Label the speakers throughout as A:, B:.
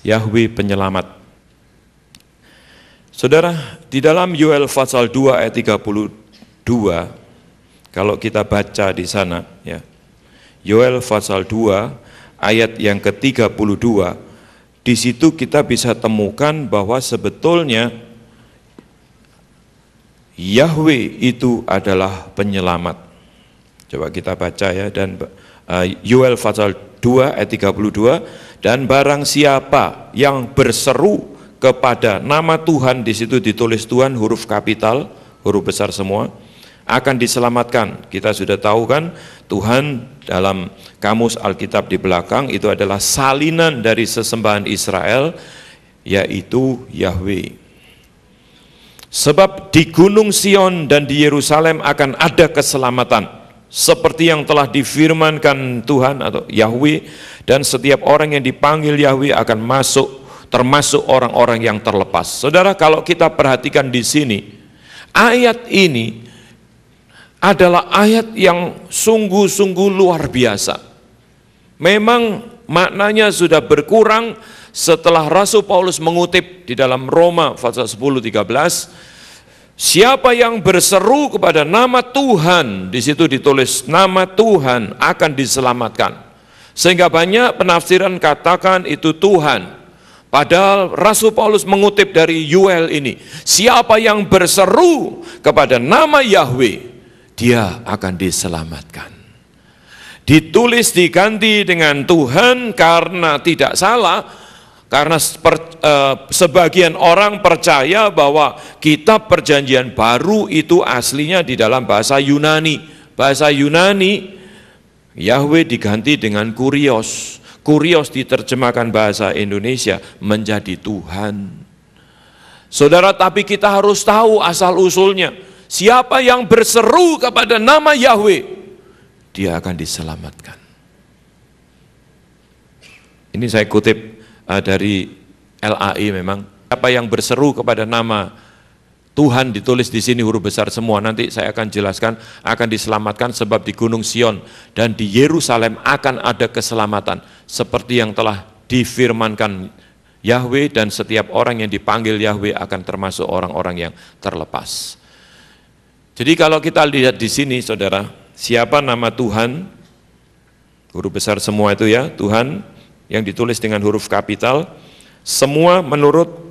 A: Yahweh penyelamat. Saudara, di dalam Yoel pasal 2 ayat 32, kalau kita baca di sana, ya, Yoel pasal 2 ayat yang ke-32, di situ kita bisa temukan bahwa sebetulnya Yahweh itu adalah penyelamat. Coba kita baca ya, dan Yoel pasal 2 ayat 32, dan barang siapa yang berseru kepada nama Tuhan, di situ ditulis Tuhan huruf kapital, huruf besar semua, akan diselamatkan. Kita sudah tahu kan, Tuhan dalam kamus Alkitab di belakang itu adalah salinan dari sesembahan Israel, yaitu Yahweh. Sebab di Gunung Sion dan di Yerusalem akan ada keselamatan, seperti yang telah difirmankan Tuhan atau Yahweh, dan setiap orang yang dipanggil Yahweh akan masuk, termasuk orang-orang yang terlepas. Saudara, kalau kita perhatikan di sini, ayat ini adalah ayat yang sungguh-sungguh luar biasa. Memang maknanya sudah berkurang setelah Rasul Paulus mengutip di dalam Roma pasal 10:13, siapa yang berseru kepada nama Tuhan, di situ ditulis nama Tuhan akan diselamatkan. Sehingga banyak penafsiran katakan itu Tuhan. Padahal Rasul Paulus mengutip dari Yoel ini, siapa yang berseru kepada nama Yahweh, dia akan diselamatkan. Ditulis diganti dengan Tuhan karena tidak salah, karena sebagian orang percaya bahwa kitab perjanjian baru itu aslinya di dalam bahasa Yunani. Bahasa Yunani, Yahweh diganti dengan Kurios. Kurios diterjemahkan bahasa Indonesia menjadi Tuhan. Saudara, tapi kita harus tahu asal-usulnya. Siapa yang berseru kepada nama Yahweh, dia akan diselamatkan. Ini saya kutip dari LAI memang. Siapa yang berseru kepada nama Tuhan, ditulis di sini huruf besar semua, nanti saya akan jelaskan, akan diselamatkan, sebab di Gunung Sion dan di Yerusalem akan ada keselamatan, seperti yang telah difirmankan Yahweh, dan setiap orang yang dipanggil Yahweh akan termasuk orang-orang yang terlepas. Jadi kalau kita lihat di sini, saudara, siapa nama Tuhan, huruf besar semua itu ya, Tuhan yang ditulis dengan huruf kapital, semua menurut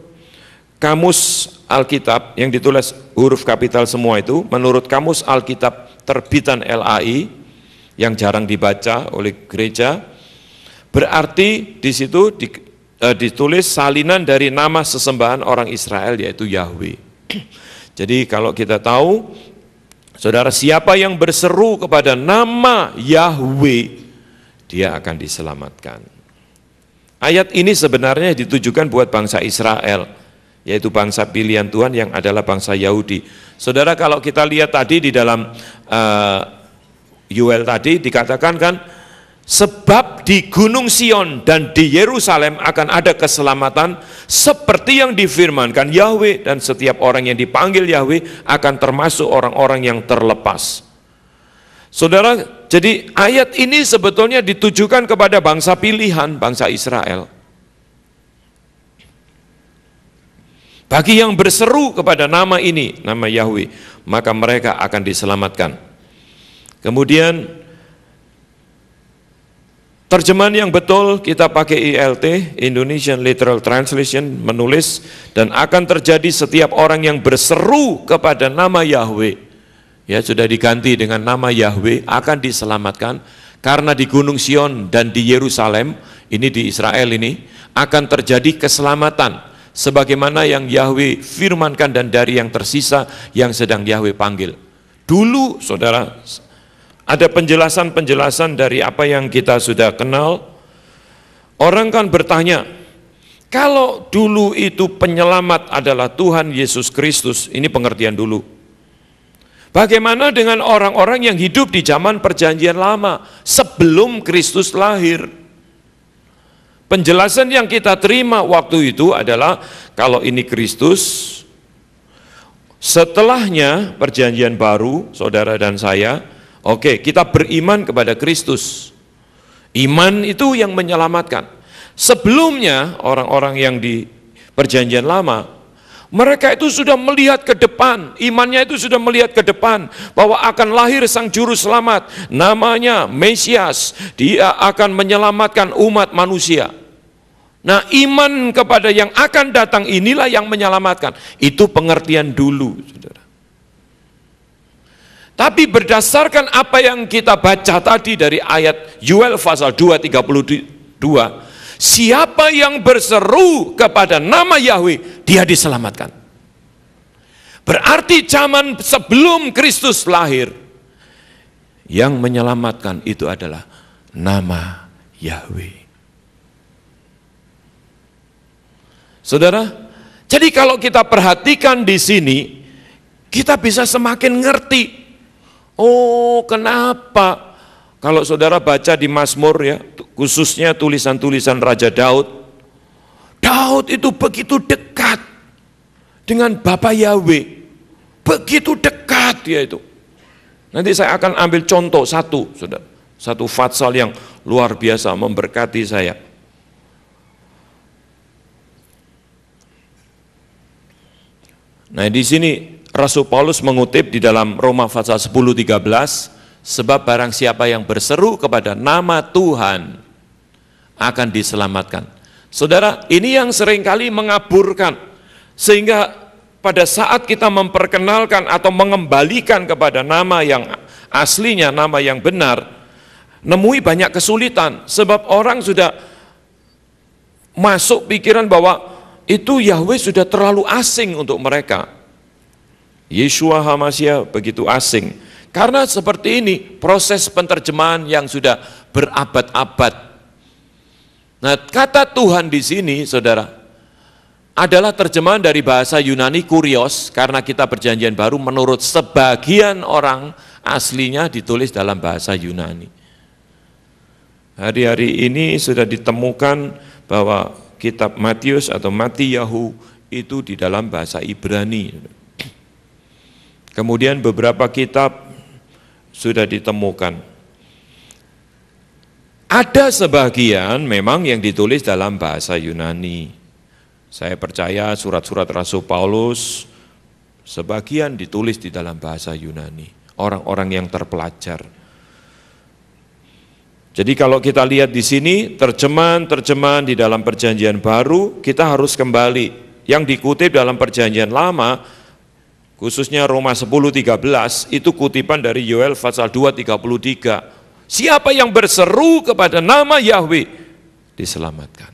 A: kamus Alkitab yang ditulis huruf kapital semua itu, menurut kamus Alkitab terbitan LAI yang jarang dibaca oleh gereja, berarti di situ ditulis salinan dari nama sesembahan orang Israel, yaitu Yahweh. Jadi kalau kita tahu, saudara, siapa yang berseru kepada nama Yahweh, dia akan diselamatkan. Ayat ini sebenarnya ditujukan buat bangsa Israel, yaitu bangsa pilihan Tuhan yang adalah bangsa Yahudi. Saudara, kalau kita lihat tadi di dalam Yoel tadi dikatakan kan, sebab di Gunung Sion dan di Yerusalem akan ada keselamatan, seperti yang difirmankan Yahweh, dan setiap orang yang dipanggil Yahweh akan termasuk orang-orang yang terlepas. Saudara, jadi ayat ini sebetulnya ditujukan kepada bangsa pilihan, bangsa Israel. Bagi yang berseru kepada nama ini, nama Yahweh, maka mereka akan diselamatkan. Kemudian terjemahan yang betul kita pakai ILT, Indonesian Literal Translation, menulis, dan akan terjadi setiap orang yang berseru kepada nama Yahweh, ya sudah diganti dengan nama Yahweh, akan diselamatkan, karena di Gunung Sion dan di Yerusalem, ini di Israel ini, akan terjadi keselamatan, sebagaimana yang Yahweh firmankan dan dari yang tersisa yang sedang Yahweh panggil. Dulu, saudara, ada penjelasan-penjelasan dari apa yang kita sudah kenal. Orang kan bertanya, kalau dulu itu penyelamat adalah Tuhan Yesus Kristus, ini pengertian dulu. Bagaimana dengan orang-orang yang hidup di zaman perjanjian lama, sebelum Kristus lahir? Penjelasan yang kita terima waktu itu adalah, kalau ini Kristus, setelahnya perjanjian baru, saudara dan saya, oke, kita beriman kepada Kristus. Iman itu yang menyelamatkan. Sebelumnya orang-orang yang di Perjanjian Lama, mereka itu sudah melihat ke depan, imannya itu sudah melihat ke depan, bahwa akan lahir Sang Juru Selamat, namanya Mesias, dia akan menyelamatkan umat manusia. Nah, iman kepada yang akan datang inilah yang menyelamatkan. Itu pengertian dulu, saudara. Tapi berdasarkan apa yang kita baca tadi dari ayat Yoel pasal 2:32, siapa yang berseru kepada nama Yahweh, dia diselamatkan. Berarti zaman sebelum Kristus lahir, yang menyelamatkan itu adalah nama Yahweh. Saudara, jadi kalau kita perhatikan di sini, kita bisa semakin ngerti. Oh, kenapa? Kalau saudara baca di Mazmur ya, khususnya tulisan-tulisan Raja Daud, Daud itu begitu dekat dengan Bapa Yahweh, begitu dekat dia itu. Nanti saya akan ambil contoh satu fatsal yang luar biasa memberkati saya. Nah, di sini Rasul Paulus mengutip di dalam Roma pasal 10:13, sebab barang siapa yang berseru kepada nama Tuhan akan diselamatkan. Saudara, ini yang seringkali mengaburkan, sehingga pada saat kita memperkenalkan atau mengembalikan kepada nama yang aslinya, nama yang benar, nemui banyak kesulitan, sebab orang sudah masuk pikiran bahwa itu Yahweh sudah terlalu asing untuk mereka. Yeshua HaMashiach begitu asing. Karena seperti ini proses penterjemahan yang sudah berabad-abad. Nah, kata Tuhan di sini, saudara, adalah terjemahan dari bahasa Yunani kurios, karena kita Perjanjian Baru menurut sebagian orang aslinya ditulis dalam bahasa Yunani. Hari-hari ini sudah ditemukan bahwa kitab Matius atau Matiyahu itu di dalam bahasa Ibrani. Kemudian beberapa kitab sudah ditemukan. Ada sebagian memang yang ditulis dalam bahasa Yunani. Saya percaya surat-surat Rasul Paulus sebagian ditulis di dalam bahasa Yunani. Orang-orang yang terpelajar. Jadi kalau kita lihat di sini terjemahan di dalam Perjanjian Baru, kita harus kembali. Yang dikutip dalam Perjanjian Lama, khususnya Roma 10:13, itu kutipan dari Yoel pasal 2:33. Siapa yang berseru kepada nama Yahweh, diselamatkan.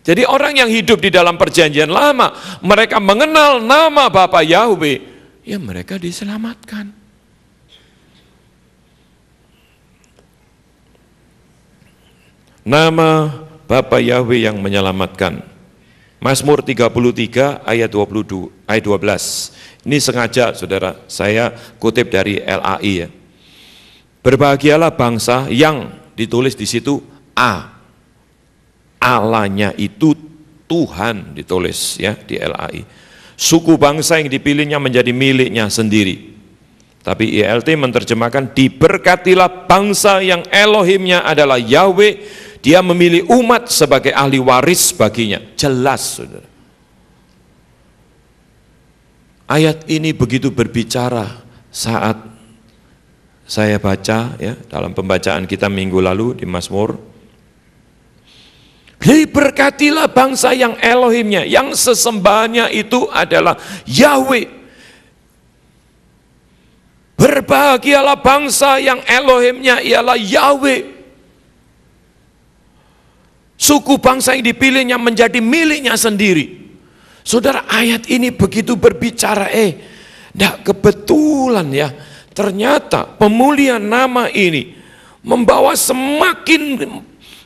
A: Jadi orang yang hidup di dalam Perjanjian Lama, mereka mengenal nama Bapa Yahweh, ya mereka diselamatkan. Nama Bapa Yahweh yang menyelamatkan. Mazmur 33 ayat 12. Ini sengaja saudara, saya kutip dari LAI ya. Berbahagialah bangsa yang ditulis di situ Allahnya itu Tuhan ditulis ya di LAI. Suku bangsa yang dipilihnya menjadi miliknya sendiri. Tapi ILT menerjemahkan diberkatilah bangsa yang Elohimnya adalah Yahweh. Dia memilih umat sebagai ahli waris baginya. Jelas, saudara. Ayat ini begitu berbicara saat saya baca ya dalam pembacaan kita minggu lalu di Mazmur. Diberkatilah bangsa yang Elohimnya, yang sesembahannya itu adalah Yahweh. Berbahagialah bangsa yang Elohimnya ialah Yahweh. Suku bangsa yang dipilihnya menjadi miliknya sendiri. Saudara, ayat ini begitu berbicara, tidak kebetulan ya, ternyata pemulihan nama ini membawa semakin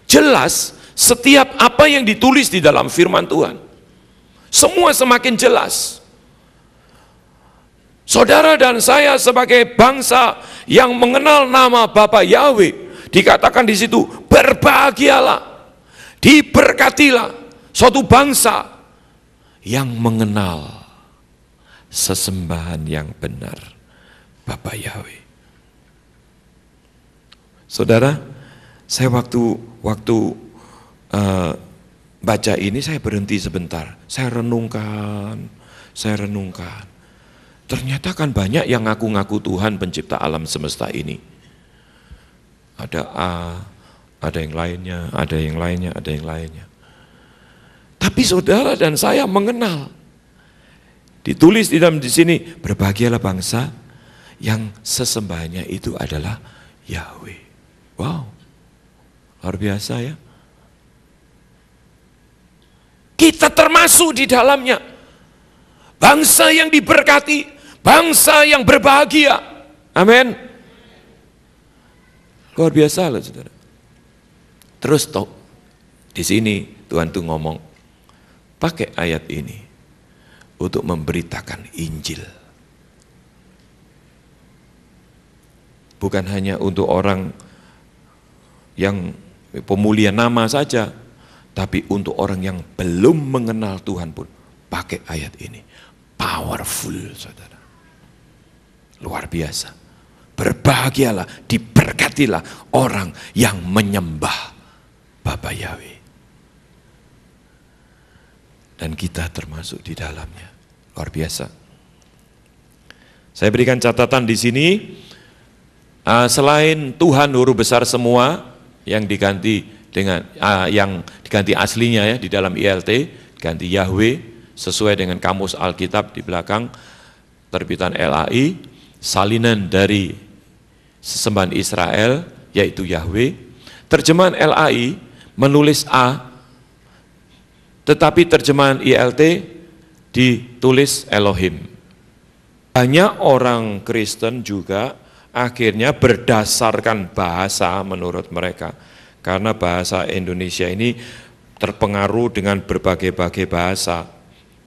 A: jelas setiap apa yang ditulis di dalam firman Tuhan. Semua semakin jelas. Saudara dan saya sebagai bangsa yang mengenal nama Bapa Yahweh, dikatakan di situ, berbahagialah. Diberkatilah suatu bangsa yang mengenal sesembahan yang benar Bapa Yahweh. Saudara, saya waktu baca ini saya berhenti sebentar, saya renungkan. Ternyata kan banyak yang ngaku-ngaku Tuhan pencipta alam semesta ini. Ada A, ada yang lainnya, ada yang lainnya, ada yang lainnya. Tapi saudara dan saya mengenal. Ditulis di dalam di sini, berbahagialah bangsa yang sesembahannya itu adalah Yahweh. Wow, luar biasa ya. Kita termasuk di dalamnya. Bangsa yang diberkati, bangsa yang berbahagia. Amin. Luar biasa loh saudara. Terus toh, di sini Tuhan tuh ngomong, pakai ayat ini untuk memberitakan Injil. Bukan hanya untuk orang yang pemulihan nama saja, tapi untuk orang yang belum mengenal Tuhan pun pakai ayat ini. Powerful, saudara. Luar biasa. Berbahagialah, diberkatilah orang yang menyembah Bapa Yahweh. Dan kita termasuk di dalamnya. Luar biasa. Saya berikan catatan di sini, selain Tuhan huruf besar semua yang diganti dengan yang diganti aslinya ya di dalam ILT, ganti Yahweh sesuai dengan kamus Alkitab di belakang terbitan LAI, salinan dari sesembahan Israel yaitu Yahweh. Terjemahan LAI menulis A, tetapi terjemahan ILT ditulis Elohim. Banyak orang Kristen juga akhirnya berdasarkan bahasa menurut mereka, karena bahasa Indonesia ini terpengaruh dengan berbagai-bagai bahasa.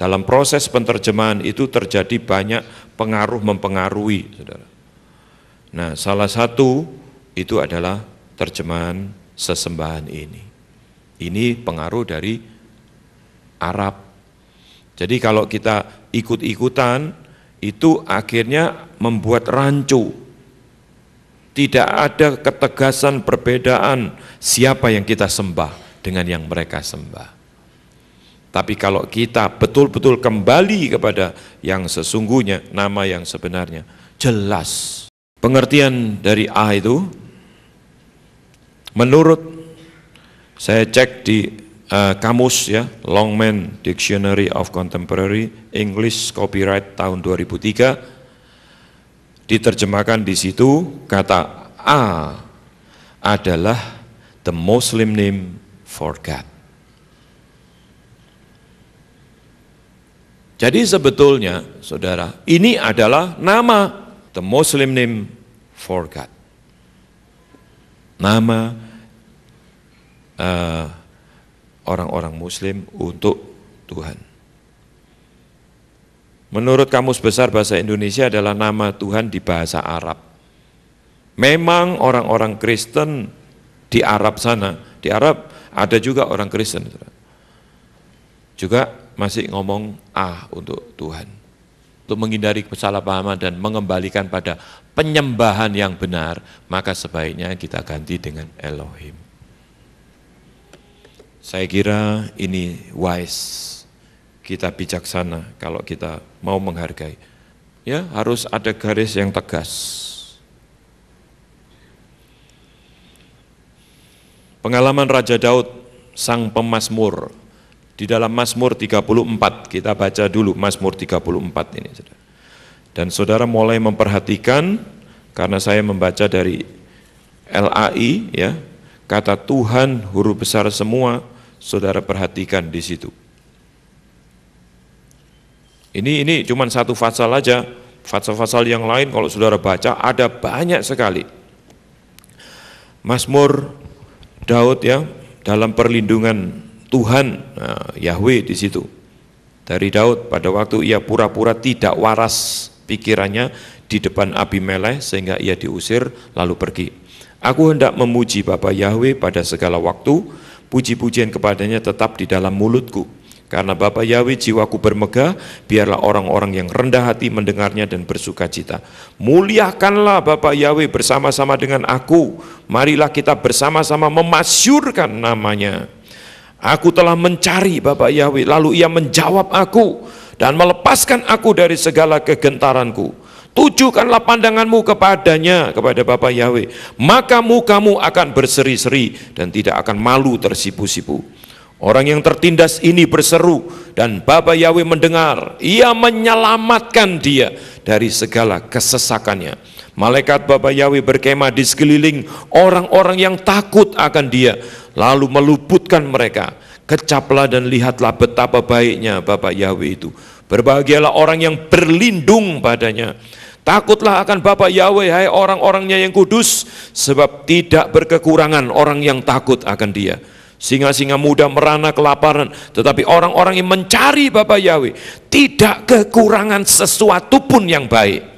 A: Dalam proses penerjemahan itu terjadi banyak pengaruh mempengaruhi, saudara. Nah, salah satu itu adalah terjemahan sesembahan ini. Ini pengaruh dari Arab. Jadi kalau kita ikut-ikutan, itu akhirnya membuat rancu. Tidak ada ketegasan perbedaan siapa yang kita sembah dengan yang mereka sembah. Tapi kalau kita betul-betul kembali kepada yang sesungguhnya, nama yang sebenarnya, jelas. Pengertian dari A itu, menurut saya cek di kamus ya, Longman Dictionary of Contemporary English Copyright tahun 2003, diterjemahkan di situ kata A adalah the Muslim name for God. Jadi sebetulnya, saudara, ini adalah nama the Muslim name for God. Nama orang-orang Muslim untuk Tuhan. Menurut Kamus Besar Bahasa Indonesia adalah nama Tuhan di bahasa Arab. Memang orang-orang Kristen di Arab sana, di Arab ada juga orang Kristen, juga masih ngomong A untuk Tuhan. Untuk menghindari kesalahpahaman dan mengembalikan pada penyembahan yang benar, maka sebaiknya kita ganti dengan Elohim. Saya kira ini wise, kita bijaksana kalau kita mau menghargai. Ya, harus ada garis yang tegas. Pengalaman Raja Daud, sang pemazmur. Di dalam Mazmur 34, kita baca dulu Mazmur 34 ini. Dan saudara mulai memperhatikan, karena saya membaca dari LAI, ya, kata Tuhan huruf besar semua, saudara perhatikan di situ. Ini cuma satu pasal aja, pasal-pasal yang lain kalau saudara baca ada banyak sekali. Mazmur Daud ya, dalam perlindungan Tuhan, Yahweh di situ. Dari Daud pada waktu ia pura-pura tidak waras pikirannya di depan Abimelekh sehingga ia diusir lalu pergi. Aku hendak memuji Bapa Yahweh pada segala waktu, puji-pujian kepadanya tetap di dalam mulutku. Karena Bapa Yahweh jiwaku bermegah, biarlah orang-orang yang rendah hati mendengarnya dan bersuka cita. Muliakanlah Bapa Yahweh bersama-sama dengan aku, marilah kita bersama-sama memasyurkan namanya. Aku telah mencari Bapa Yahweh, lalu ia menjawab aku dan melepaskan aku dari segala kegentaranku. Tujukanlah pandanganmu kepadanya, kepada Bapa Yahweh, maka mukamu akan berseri-seri dan tidak akan malu tersipu-sipu. Orang yang tertindas ini berseru dan Bapa Yahweh mendengar. Ia menyelamatkan dia dari segala kesesakannya. Malaikat Bapa Yahweh berkemah di sekeliling orang-orang yang takut akan dia, lalu meluputkan mereka. Kecaplah dan lihatlah betapa baiknya Bapa Yahweh itu. Berbahagialah orang yang berlindung padanya. Takutlah akan Bapa Yahweh, hai orang-orangnya yang kudus, sebab tidak berkekurangan orang yang takut akan dia. Singa-singa muda merana kelaparan, tetapi orang-orang yang mencari Bapa Yahweh tidak kekurangan sesuatu pun yang baik.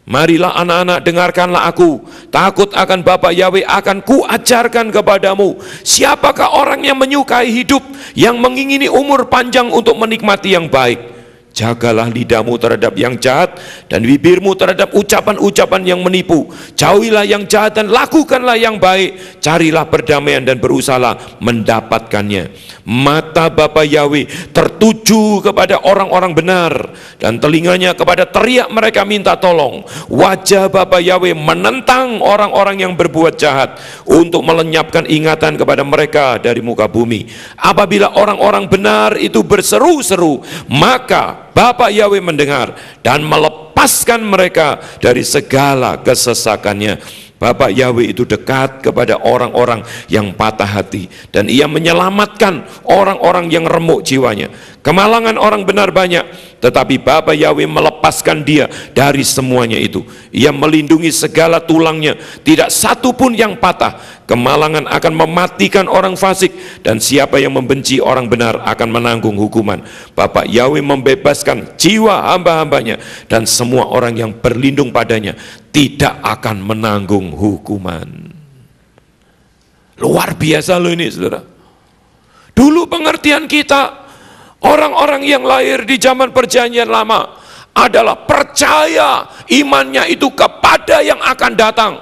A: Marilah anak-anak, dengarkanlah aku. Takut akan Bapa Yahweh akan kuajarkan kepadamu. Siapakah orang yang menyukai hidup, yang mengingini umur panjang untuk menikmati yang baik? Jagalah lidahmu terhadap yang jahat dan bibirmu terhadap ucapan-ucapan yang menipu. Jauhilah yang jahat dan lakukanlah yang baik. Carilah perdamaian dan berusahalah mendapatkannya. Mata Bapa Yahweh tertuju kepada orang-orang benar dan telinganya kepada teriak mereka minta tolong. Wajah Bapa Yahweh menentang orang-orang yang berbuat jahat untuk melenyapkan ingatan kepada mereka dari muka bumi. Apabila orang-orang benar itu berseru-seru, maka Bapa Yahweh mendengar dan melepaskan mereka dari segala kesesakannya. Bapa Yahweh itu dekat kepada orang-orang yang patah hati dan ia menyelamatkan orang-orang yang remuk jiwanya. Kemalangan orang benar banyak, tetapi Bapa Yahweh melepaskan dia dari semuanya itu. Ia melindungi segala tulangnya, tidak satu pun yang patah. Kemalangan akan mematikan orang fasik dan siapa yang membenci orang benar akan menanggung hukuman. Bapa Yahweh membebaskan jiwa hamba-hambanya dan semua orang yang berlindung padanya tidak akan menanggung hukuman. Luar biasa loh ini, saudara. Dulu pengertian kita, orang-orang yang lahir di zaman perjanjian lama adalah percaya imannya itu kepada yang akan datang.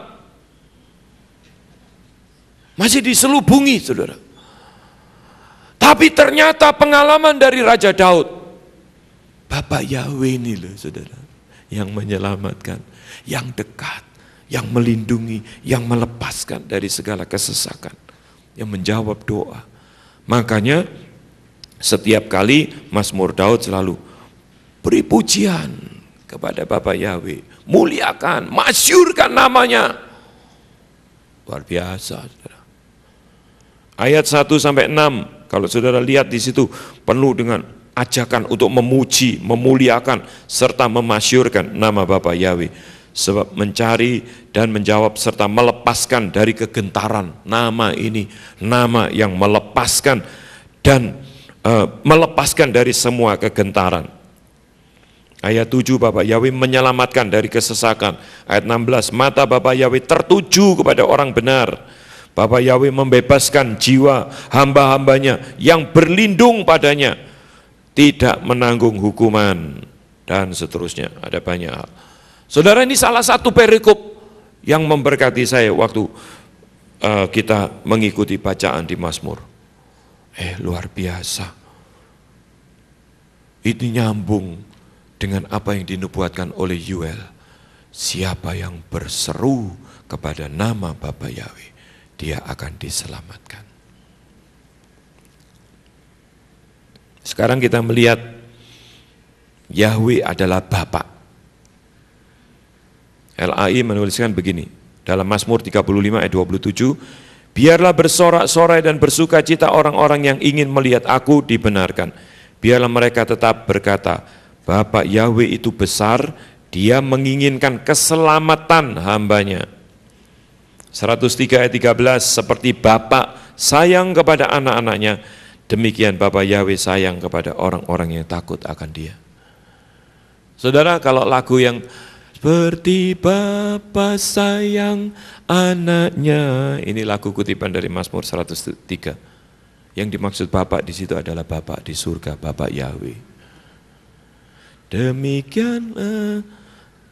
A: Masih diselubungi, saudara. Tapi ternyata pengalaman dari Raja Daud, Bapa Yahweh ini loh, saudara, yang menyelamatkan, yang dekat, yang melindungi, yang melepaskan dari segala kesesakan, yang menjawab doa. Makanya setiap kali Mazmur Daud selalu beri pujian kepada Bapa Yahweh, muliakan, masyhurkan namanya. Luar biasa, saudara. Ayat 1-6, kalau saudara lihat di situ penuh dengan ajakan untuk memuji, memuliakan, serta memasyurkan nama Bapa Yahweh. Sebab mencari dan menjawab serta melepaskan dari kegentaran. Nama ini, nama yang melepaskan dan melepaskan dari semua kegentaran. Ayat 7, Bapa Yahweh menyelamatkan dari kesesakan. Ayat 16, mata Bapa Yahweh tertuju kepada orang benar. Bapa Yahweh membebaskan jiwa hamba-hambanya yang berlindung padanya, tidak menanggung hukuman, dan seterusnya. Ada banyak hal. Saudara, ini salah satu perikop yang memberkati saya waktu kita mengikuti bacaan di Mazmur. Luar biasa. Ini nyambung dengan apa yang dinubuatkan oleh Yoel. Siapa yang berseru kepada nama Bapa Yahweh, dia akan diselamatkan. Sekarang kita melihat Yahweh adalah Bapa. LAI menuliskan begini dalam Mazmur 35 ayat 27, biarlah bersorak-sorai dan bersuka cita orang-orang yang ingin melihat aku dibenarkan. Biarlah mereka tetap berkata, Bapa Yahweh itu besar, dia menginginkan keselamatan hambanya. 103 ayat 13, seperti Bapa sayang kepada anak-anaknya, demikian Bapa Yahweh sayang kepada orang-orang yang takut akan dia. Saudara, kalau lagu yang seperti Bapa sayang anaknya, ini lagu kutipan dari Mazmur 103. Yang dimaksud Bapa di situ adalah Bapa di surga, Bapa Yahweh. Demikianlah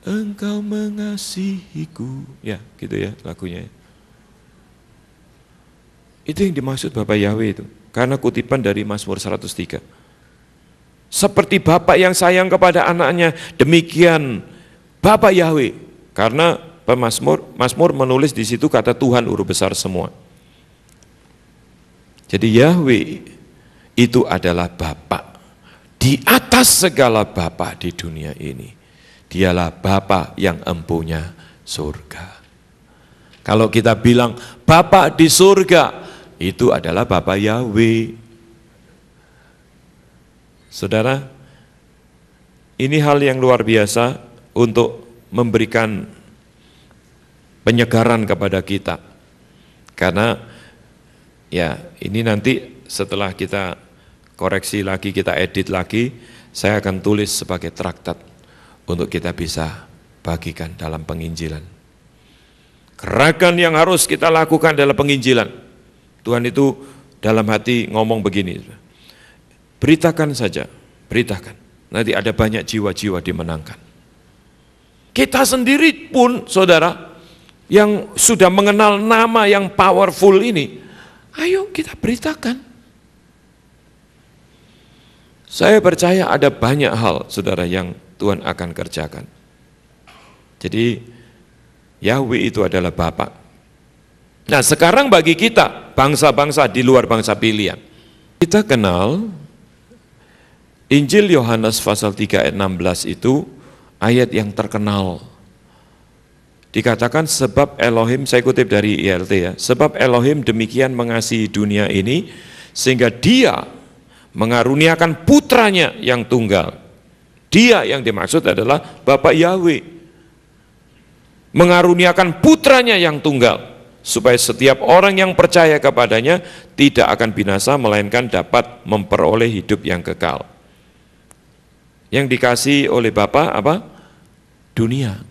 A: Engkau mengasihiku, ya gitu ya lagunya. Itu yang dimaksud Bapa Yahweh itu. Karena kutipan dari Mazmur 103. Seperti Bapa yang sayang kepada anaknya, demikian Bapa Yahweh. Karena Mazmur menulis di situ kata Tuhan huruf besar semua. Jadi Yahweh itu adalah Bapa. Di atas segala Bapa di dunia ini. Dialah Bapa yang empunya surga. Kalau kita bilang Bapa di surga, itu adalah Bapa Yahweh. Saudara, ini hal yang luar biasa untuk memberikan penyegaran kepada kita. Karena ya ini nanti setelah kita koreksi lagi, kita edit lagi, saya akan tulis sebagai traktat untuk kita bisa bagikan dalam penginjilan. Gerakan yang harus kita lakukan dalam penginjilan. Tuhan itu dalam hati ngomong begini, beritakan saja, beritakan. Nanti ada banyak jiwa-jiwa dimenangkan. Kita sendiri pun, saudara, yang sudah mengenal nama yang powerful ini, ayo kita beritakan. Saya percaya ada banyak hal, saudara, yang Tuhan akan kerjakan. Jadi Yahweh itu adalah Bapa. Nah sekarang bagi kita, bangsa-bangsa di luar bangsa pilihan, kita kenal Injil Yohanes pasal 3 ayat 16 itu ayat yang terkenal. Dikatakan sebab Elohim, saya kutip dari ILT ya, sebab Elohim demikian mengasihi dunia ini sehingga dia mengaruniakan putranya yang tunggal. Dia yang dimaksud adalah Bapa Yahweh. Mengaruniakan putranya yang tunggal, supaya setiap orang yang percaya kepadanya tidak akan binasa, melainkan dapat memperoleh hidup yang kekal. Yang dikasih oleh Bapa apa? Dunia.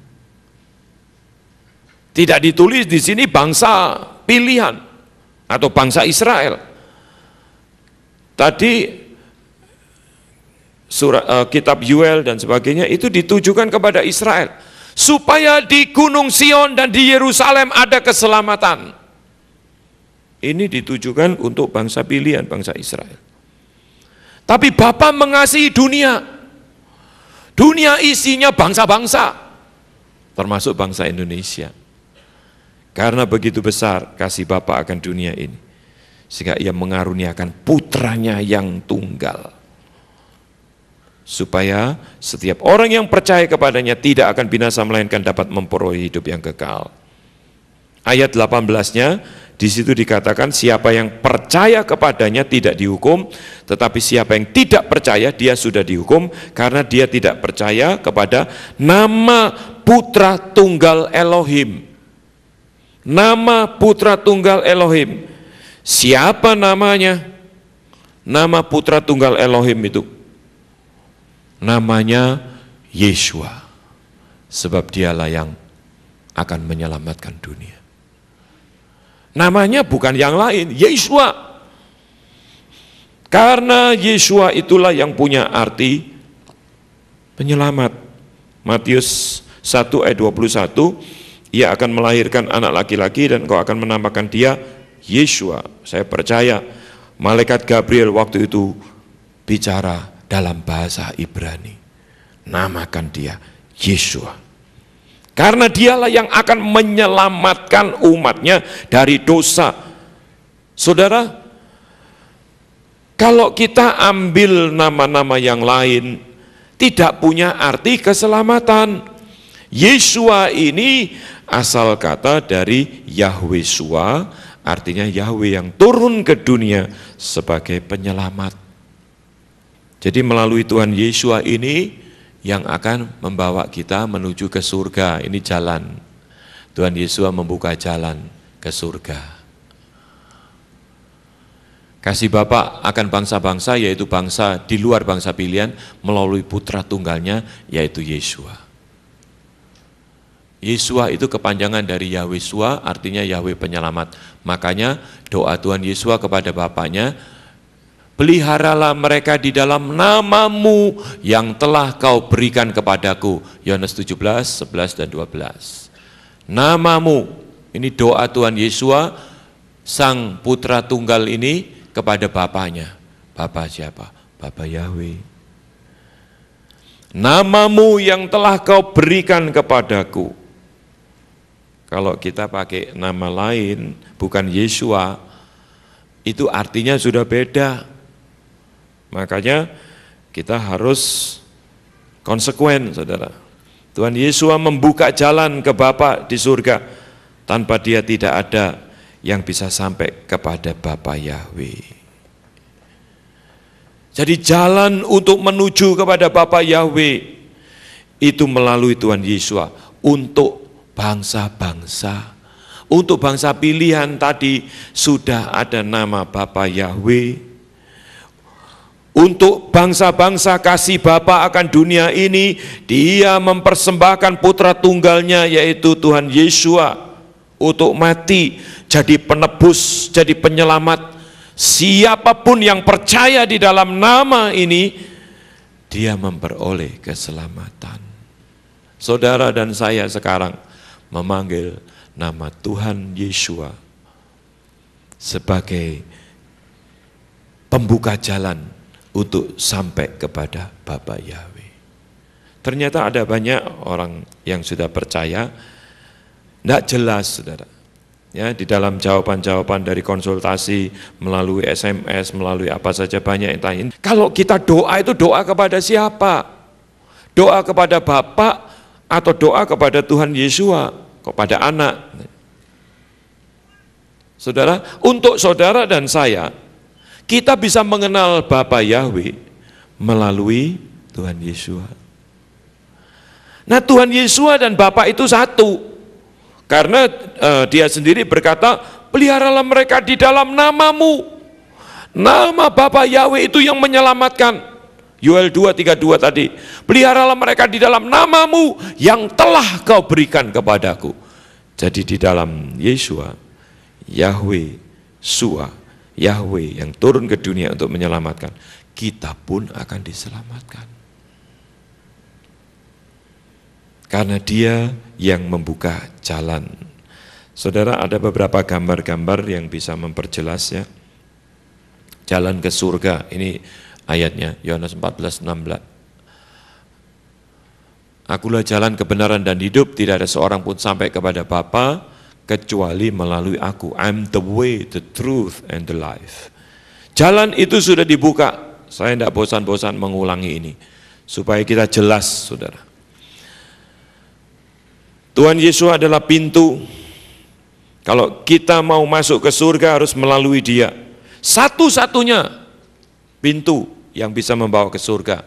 A: Tidak ditulis di sini bangsa pilihan atau bangsa Israel. Tadi kitab Yuel dan sebagainya itu ditujukan kepada Israel supaya di Gunung Sion dan di Yerusalem ada keselamatan. Ini ditujukan untuk bangsa pilihan, bangsa Israel. Tapi Bapa mengasihi dunia. Dunia isinya bangsa-bangsa, termasuk bangsa Indonesia. Karena begitu besar kasih Bapa akan dunia ini, sehingga ia mengaruniakan putranya yang tunggal. Supaya setiap orang yang percaya kepadanya tidak akan binasa, melainkan dapat memperoleh hidup yang kekal. Ayat 18-nya, di situ dikatakan siapa yang percaya kepadanya tidak dihukum, tetapi siapa yang tidak percaya dia sudah dihukum, karena dia tidak percaya kepada nama Putra Tunggal Elohim. Nama Putra Tunggal Elohim. Siapa namanya? Nama Putra Tunggal Elohim itu namanya Yeshua, sebab dialah yang akan menyelamatkan dunia. Namanya bukan yang lain, Yeshua. Karena Yeshua itulah yang punya arti penyelamat. Matius 1 ayat 21, ia akan melahirkan anak laki-laki dan kau akan menamakan dia Yeshua. Saya percaya malaikat Gabriel waktu itu bicara dalam bahasa Ibrani, namakan dia Yeshua. Karena dialah yang akan menyelamatkan umatnya dari dosa. Saudara, kalau kita ambil nama-nama yang lain, tidak punya arti keselamatan. Yeshua ini asal kata dari Yahweh Shua, artinya Yahweh yang turun ke dunia sebagai penyelamat. Jadi melalui Tuhan Yeshua ini yang akan membawa kita menuju ke surga. Ini jalan. Tuhan Yeshua membuka jalan ke surga. Kasih Bapa akan bangsa-bangsa, yaitu bangsa di luar bangsa pilihan, melalui putra tunggalnya, yaitu Yeshua. Yeshua itu kepanjangan dari Yahweh Shua, artinya Yahweh penyelamat. Makanya doa Tuhan Yeshua kepada Bapaknya, peliharalah mereka di dalam namamu yang telah kau berikan kepadaku. Yohanes 17, 11 dan 12. Namamu, ini doa Tuhan Yeshua, Sang Putra Tunggal ini kepada bapaknya. Bapa siapa? Bapa Yahweh. Namamu yang telah kau berikan kepadaku. Kalau kita pakai nama lain, bukan Yeshua, itu artinya sudah beda. Makanya kita harus konsekuen, saudara. Tuhan Yesus membuka jalan ke Bapa di surga. Tanpa dia tidak ada yang bisa sampai kepada Bapa Yahweh. Jadi jalan untuk menuju kepada Bapa Yahweh itu melalui Tuhan Yesus untuk bangsa-bangsa. Untuk bangsa pilihan tadi sudah ada nama Bapa Yahweh. Untuk bangsa-bangsa kasih Bapa akan dunia ini, dia mempersembahkan putra tunggalnya yaitu Tuhan Yesus untuk mati, jadi penebus, jadi penyelamat. Siapapun yang percaya di dalam nama ini, dia memperoleh keselamatan. Saudara dan saya sekarang memanggil nama Tuhan Yesus sebagai pembuka jalan untuk sampai kepada Bapa Yahweh. Ternyata ada banyak orang yang sudah percaya, tidak jelas, saudara. Ya, di dalam jawaban-jawaban dari konsultasi, melalui SMS, melalui apa saja banyak yang tanya. Kalau kita doa itu doa kepada siapa? Doa kepada Bapa atau doa kepada Tuhan Yesus, kepada anak? Saudara, untuk saudara dan saya, kita bisa mengenal Bapa Yahweh melalui Tuhan Yesus. Nah, Tuhan Yesus dan Bapa itu satu. Karena dia sendiri berkata, peliharalah mereka di dalam namamu. Nama Bapa Yahweh itu yang menyelamatkan. Yoel 2:32 tadi. Peliharalah mereka di dalam namamu yang telah kau berikan kepadaku. Jadi di dalam Yesus, Yahweh, Sua, Yahweh yang turun ke dunia untuk menyelamatkan, kita pun akan diselamatkan. Karena dia yang membuka jalan. Saudara, ada beberapa gambar-gambar yang bisa memperjelas ya. Jalan ke surga, ini ayatnya, Yohanes 14:16. Akulah jalan kebenaran dan hidup, tidak ada seorang pun sampai kepada Bapa kecuali melalui aku. I'm the way, the truth, and the life. Jalan itu sudah dibuka. Saya tidak bosan-bosan mengulangi ini, supaya kita jelas, saudara. Tuhan Yesus adalah pintu. Kalau kita mau masuk ke surga harus melalui dia. Satu-satunya pintu yang bisa membawa ke surga.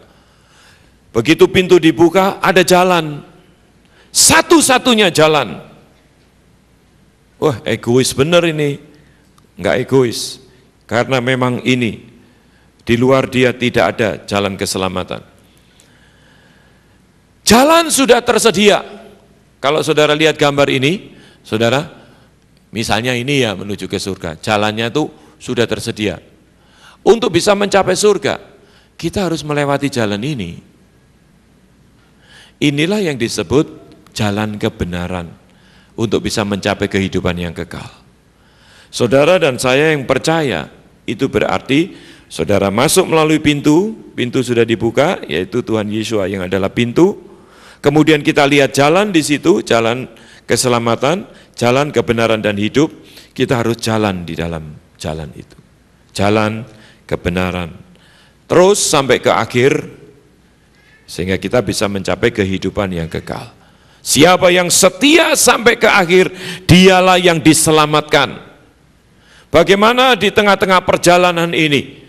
A: Begitu pintu dibuka, ada jalan. Satu-satunya jalan. Wah, egois benar ini. Enggak egois. Karena memang ini, di luar dia tidak ada jalan keselamatan. Jalan sudah tersedia. Kalau saudara lihat gambar ini, saudara, misalnya ini ya menuju ke surga, jalannya tuh sudah tersedia. Untuk bisa mencapai surga, kita harus melewati jalan ini. Inilah yang disebut jalan kebenaran, untuk bisa mencapai kehidupan yang kekal. Saudara dan saya yang percaya, itu berarti saudara masuk melalui pintu, pintu sudah dibuka, yaitu Tuhan Yesus yang adalah pintu. Kemudian kita lihat jalan di situ, jalan keselamatan, jalan kebenaran dan hidup. Kita harus jalan di dalam jalan itu. Jalan kebenaran. Terus sampai ke akhir, sehingga kita bisa mencapai kehidupan yang kekal. Siapa yang setia sampai ke akhir, dialah yang diselamatkan. Bagaimana di tengah-tengah perjalanan ini?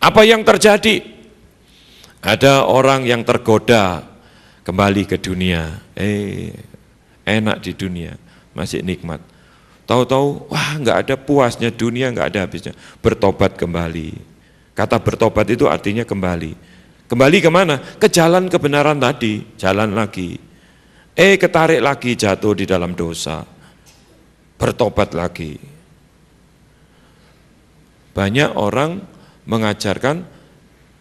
A: Apa yang terjadi? Ada orang yang tergoda kembali ke dunia, enak di dunia, masih nikmat. Tahu-tahu, wah nggak ada puasnya, dunia nggak ada habisnya. Bertobat kembali. Kata bertobat itu artinya kembali. Kembali kemana? Ke jalan kebenaran tadi, jalan lagi. Ketarik lagi, jatuh di dalam dosa. Bertobat lagi. Banyak orang mengajarkan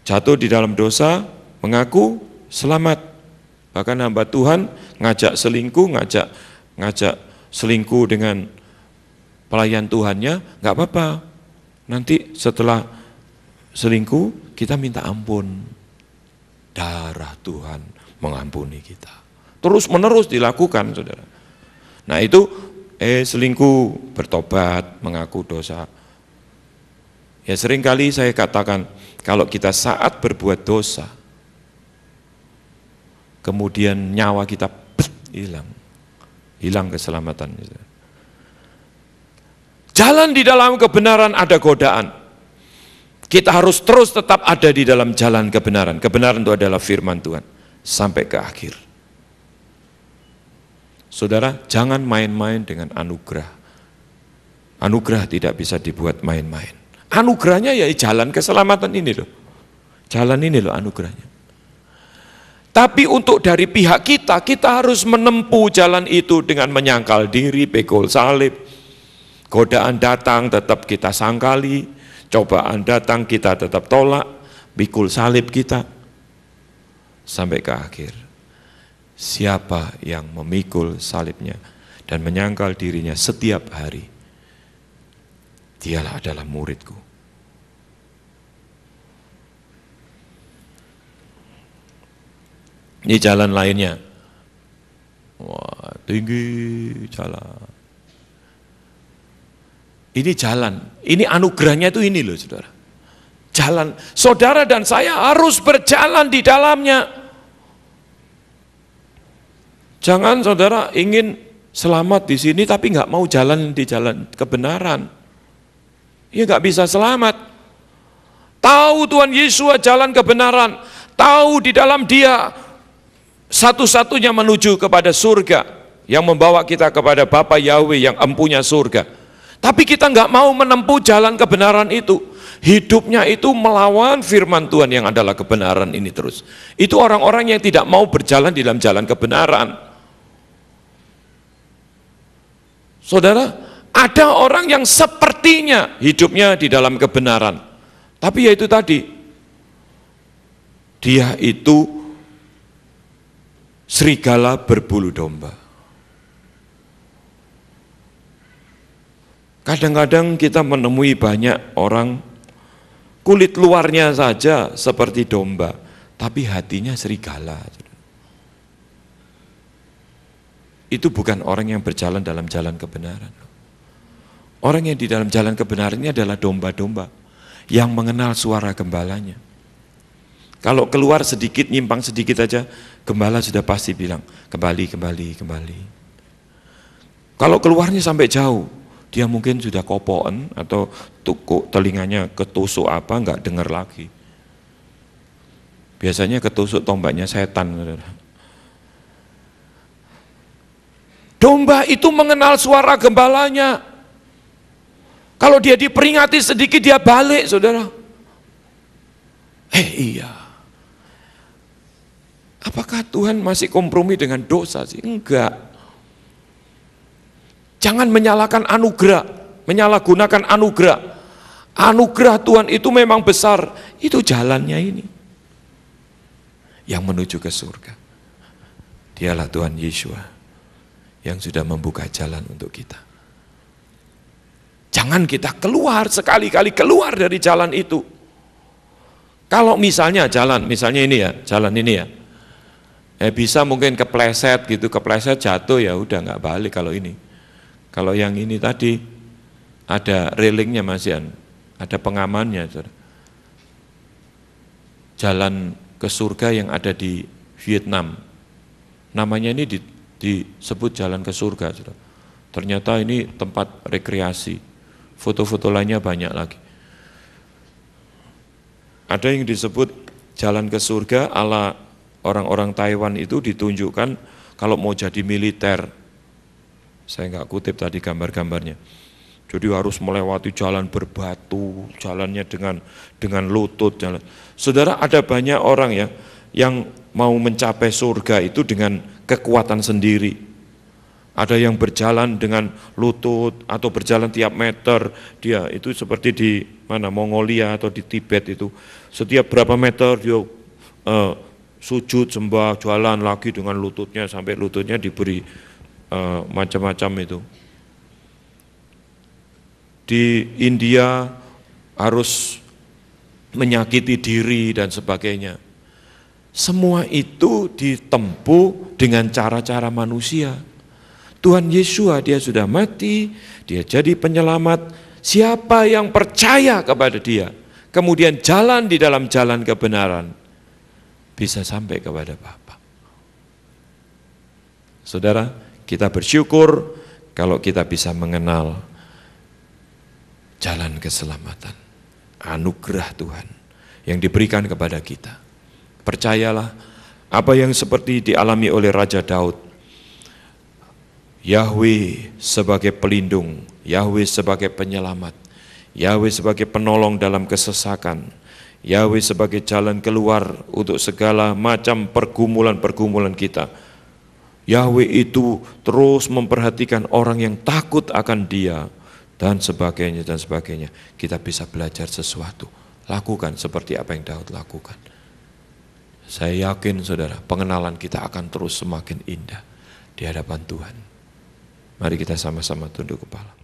A: jatuh di dalam dosa, mengaku selamat. Bahkan hamba Tuhan ngajak selingkuh, ngajak selingkuh dengan pelayan Tuhannya, nggak apa-apa, Nanti setelah selingkuh kita minta ampun. Darah Tuhan mengampuni kita. Terus menerus dilakukan, saudara. Nah itu selingkuh, bertobat, mengaku dosa. Ya seringkali saya katakan, kalau kita saat berbuat dosa, kemudian nyawa kita hilang keselamatan. Jalan di dalam kebenaran ada godaan. Kita harus terus tetap ada di dalam jalan kebenaran. Kebenaran itu adalah firman Tuhan sampai ke akhir. Saudara, jangan main-main dengan anugerah. Anugerah tidak bisa dibuat main-main. Anugerahnya ya jalan keselamatan ini loh. Jalan ini loh anugerahnya. Tapi untuk dari pihak kita harus menempuh jalan itu dengan menyangkal diri, pikul salib. Godaan datang tetap kita sangkali, cobaan datang kita tetap tolak, pikul salib kita. Sampai ke akhir. Siapa yang memikul salibnya dan menyangkal dirinya setiap hari, dialah adalah muridku. Ini jalan lainnya. Wah, tinggi jalan. Ini jalan, ini anugerahnya itu ini loh saudara. Jalan, saudara dan saya harus berjalan di dalamnya. Jangan saudara ingin selamat di sini tapi nggak mau jalan di jalan kebenaran. Ya nggak bisa selamat. Tahu Tuhan Yesus jalan kebenaran, tahu di dalam Dia satu-satunya menuju kepada surga yang membawa kita kepada Bapa Yahweh yang empunya surga. Tapi kita nggak mau menempuh jalan kebenaran itu. Hidupnya itu melawan firman Tuhan yang adalah kebenaran ini terus. Itu orang-orang yang tidak mau berjalan di dalam jalan kebenaran. Saudara, ada orang yang sepertinya hidupnya di dalam kebenaran. Tapi ya itu tadi, dia itu serigala berbulu domba. Kadang-kadang kita menemui banyak orang, kulit luarnya saja seperti domba, tapi hatinya serigala. Itu bukan orang yang berjalan dalam jalan kebenaran. Orang yang di dalam jalan kebenaran ini adalah domba-domba yang mengenal suara gembalanya. Kalau keluar sedikit, nyimpang sedikit aja, gembala sudah pasti bilang, kembali, kembali, kembali. Kalau keluarnya sampai jauh, dia mungkin sudah kopoan atau telinganya ketusuk apa, enggak dengar lagi. Biasanya ketusuk tombaknya setan. Domba itu mengenal suara gembalanya. Kalau dia diperingati sedikit, dia balik, saudara. Iya. Apakah Tuhan masih kompromi dengan dosa sih? Enggak. Jangan menyalahkan anugerah, menyalahgunakan anugerah. Anugerah Tuhan itu memang besar, itu jalannya ini. Yang menuju ke surga. Dialah Tuhan Yesus yang sudah membuka jalan untuk kita. Jangan kita keluar, sekali-kali keluar dari jalan itu. Kalau misalnya jalan, misalnya ini ya, jalan ini ya, bisa mungkin kepleset gitu, kepleset jatuh ya udah nggak balik kalau ini. Kalau yang ini tadi ada railingnya Mas Yan, ada pengamannya. Jalan ke surga yang ada di Vietnam, namanya ini disebut jalan ke surga. Ternyata ini tempat rekreasi, foto-foto lainnya banyak lagi. Ada yang disebut jalan ke surga ala orang-orang Taiwan itu ditunjukkan kalau mau jadi militer. Saya nggak kutip tadi gambar-gambarnya. Jadi harus melewati jalan berbatu, jalannya dengan lutut. Saudara, ada banyak orang ya yang mau mencapai surga itu dengan kekuatan sendiri. Ada yang berjalan dengan lutut atau berjalan tiap meter. Dia itu seperti di mana Mongolia atau di Tibet itu. Setiap berapa meter dia sujud sembah, jalan lagi dengan lututnya sampai lututnya diberi macam-macam itu. Di India harus menyakiti diri dan sebagainya. Semua itu ditempuh dengan cara-cara manusia. Tuhan Yesus dia sudah mati, dia jadi penyelamat. Siapa yang percaya kepada dia, kemudian jalan di dalam jalan kebenaran, bisa sampai kepada Bapa. Saudara, kita bersyukur kalau kita bisa mengenal jalan keselamatan, anugerah Tuhan yang diberikan kepada kita. Percayalah apa yang seperti dialami oleh Raja Daud. Yahweh sebagai pelindung, Yahweh sebagai penyelamat, Yahweh sebagai penolong dalam kesesakan, Yahweh sebagai jalan keluar untuk segala macam pergumulan-pergumulan kita. Yahweh itu terus memperhatikan orang yang takut akan Dia dan sebagainya dan sebagainya. Kita bisa belajar sesuatu, lakukan seperti apa yang Daud lakukan. Saya yakin saudara, pengenalan kita akan terus semakin indah di hadapan Tuhan. Mari kita sama-sama tunduk kepala.